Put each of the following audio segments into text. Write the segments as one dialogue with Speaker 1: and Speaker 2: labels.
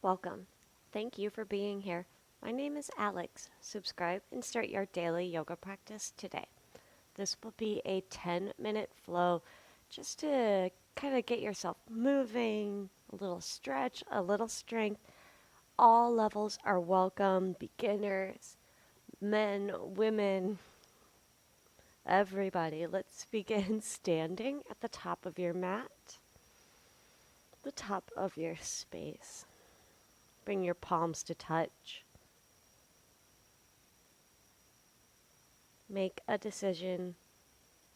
Speaker 1: Welcome. Thank you for being here. My name is Alex. Subscribe and start your daily yoga practice today. This will be a 10-minute flow just to kind of get yourself moving, a little stretch, a little strength. All levels are welcome, beginners, men, women, everybody. Let's begin standing at the top of your mat, the top of your space. Bring your palms to touch. Make a decision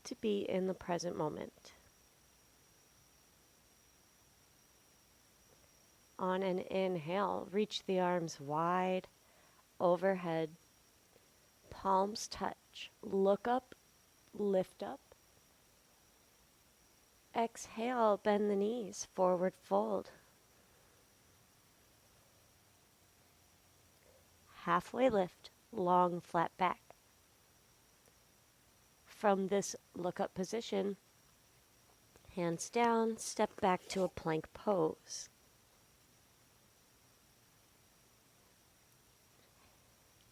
Speaker 1: to be in the present moment. On an inhale, reach the arms wide overhead. Palms touch. Look up, lift up. Exhale, bend the knees, forward fold. Halfway lift, long flat back. From this look up position, hands down, step back to a plank pose.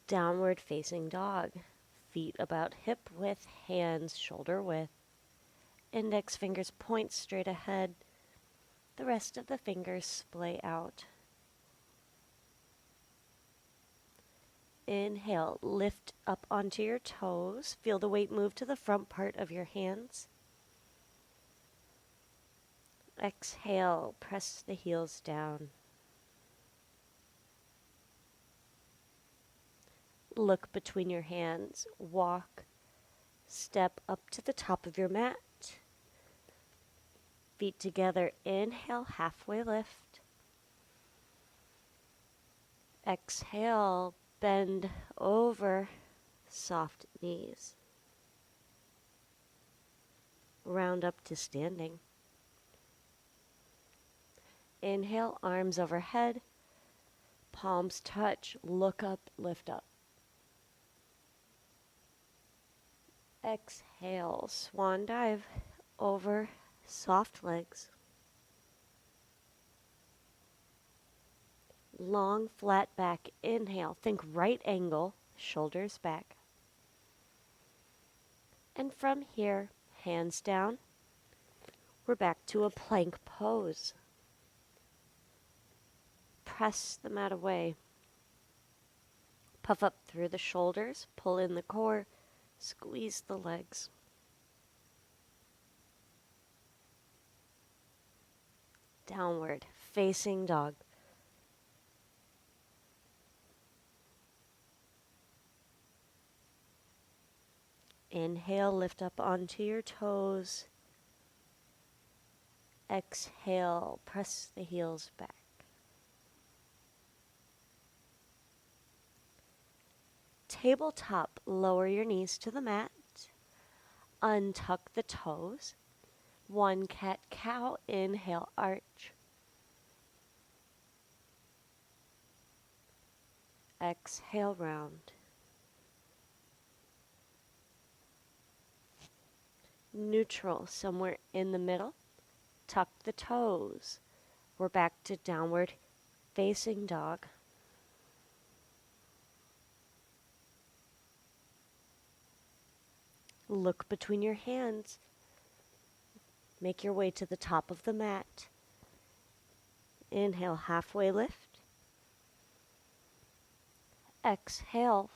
Speaker 1: Downward facing dog, feet about hip width, hands shoulder width. Index fingers point straight ahead. The rest of the fingers splay out. Inhale, lift up onto your toes. Feel the weight move to the front part of your hands. Exhale, press the heels down. Look between your hands. Walk, step up to the top of your mat. Feet together. Inhale, halfway lift. Exhale, bend over, soft knees. Round up to standing. Inhale, arms overhead. Palms touch. Look up, lift up. Exhale, swan dive over soft legs. Long, flat back. Inhale. Think right angle, shoulders back. And from here, hands down. We're back to a plank pose. Press the mat away. Puff up through the shoulders, pull in the core, squeeze the legs. Downward facing dog. Inhale, lift up onto your toes. Exhale, press the heels back. Tabletop, lower your knees to the mat. Untuck the toes. One cat-cow, inhale, arch. Exhale, round. Neutral, somewhere in the middle. Tuck the toes. We're back to downward facing dog. Look between your hands. Make your way to the top of the mat. Inhale, halfway lift. Exhale,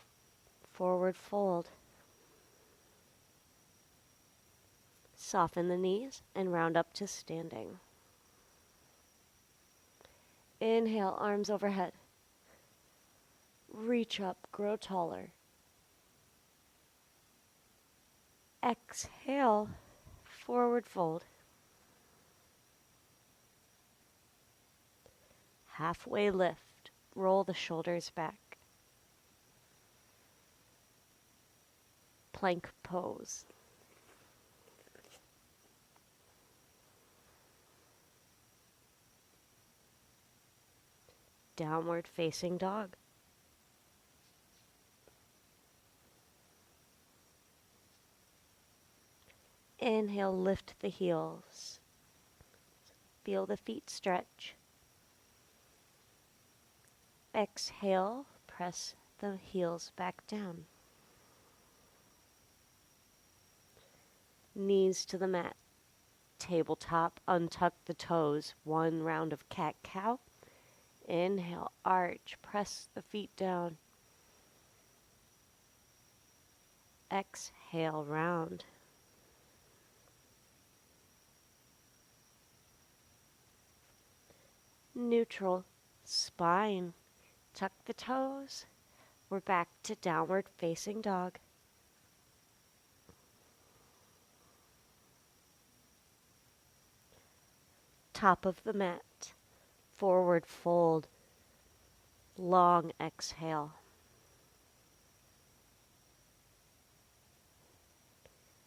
Speaker 1: forward fold. Soften the knees and round up to standing. Inhale, arms overhead. Reach up, grow taller. Exhale, forward fold. Halfway lift, roll the shoulders back. Plank pose. Downward facing dog. Inhale, lift the heels. Feel the feet stretch. Exhale, press the heels back down. Knees to the mat. Tabletop, untuck the toes. One round of cat-cow. Inhale, arch, press the feet down. Exhale, round. Neutral, spine. Tuck the toes. We're back to downward facing dog. Top of the mat. Forward fold. Long exhale.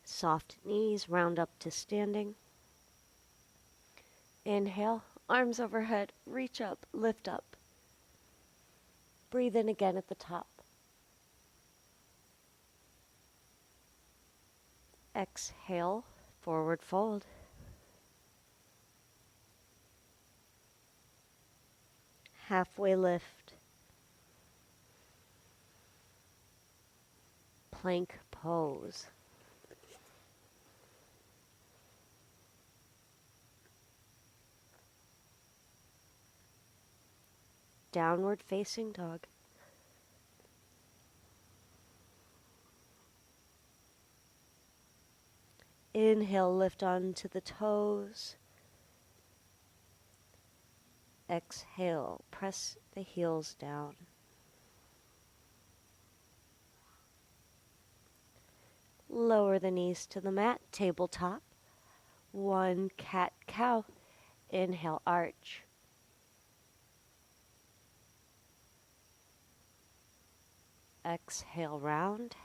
Speaker 1: Soft knees, round up to standing. Inhale, arms overhead, reach up, lift up. Breathe in again at the top. Exhale, forward fold. Halfway lift. Plank pose. Downward facing dog. Inhale, lift onto the toes. Exhale, press the heels down. Lower the knees to the mat, tabletop. One cat-cow. Inhale, arch. Exhale, round.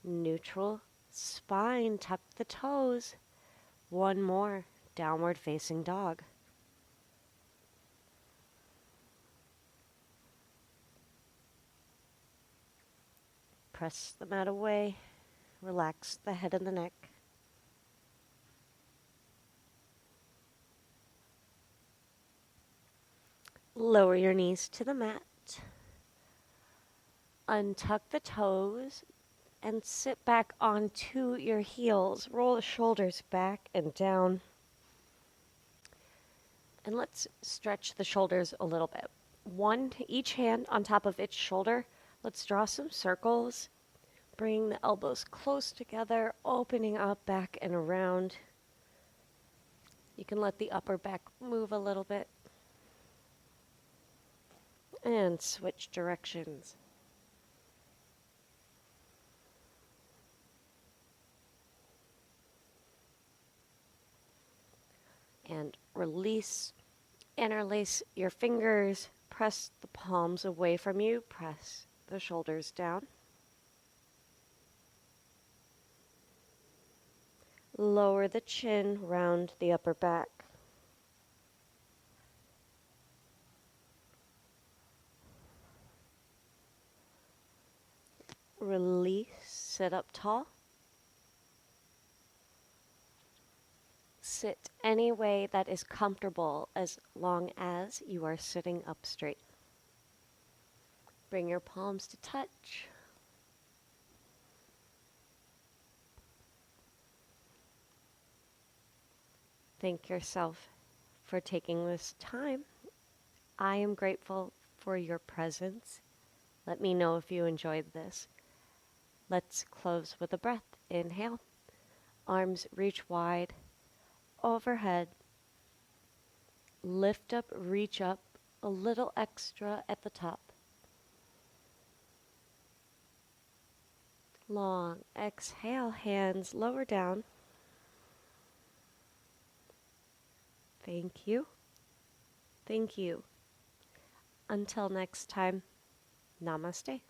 Speaker 1: Neutral, spine, tuck the toes. One more, downward facing dog. Press the mat away. Relax the head and the neck. Lower your knees to the mat. Untuck the toes and sit back onto your heels. Roll the shoulders back and down. And let's stretch the shoulders a little bit. Each hand on top of each shoulder. Let's draw some circles. Bring the elbows close together, opening up back and around. You can let the upper back move a little bit. And switch directions. And release. Interlace your fingers. Press the palms away from you. Press the shoulders down. Lower the chin, round the upper back. Release, sit up tall. Sit any way that is comfortable as long as you are sitting up straight. Bring your palms to touch. Thank yourself for taking this time. I am grateful for your presence. Let me know if you enjoyed this. Let's close with a breath. Inhale. Arms reach wide. Overhead. Lift up, reach up. A little extra at the top. Long exhale, hands lower down. Thank you. Thank you. Until next time, namaste.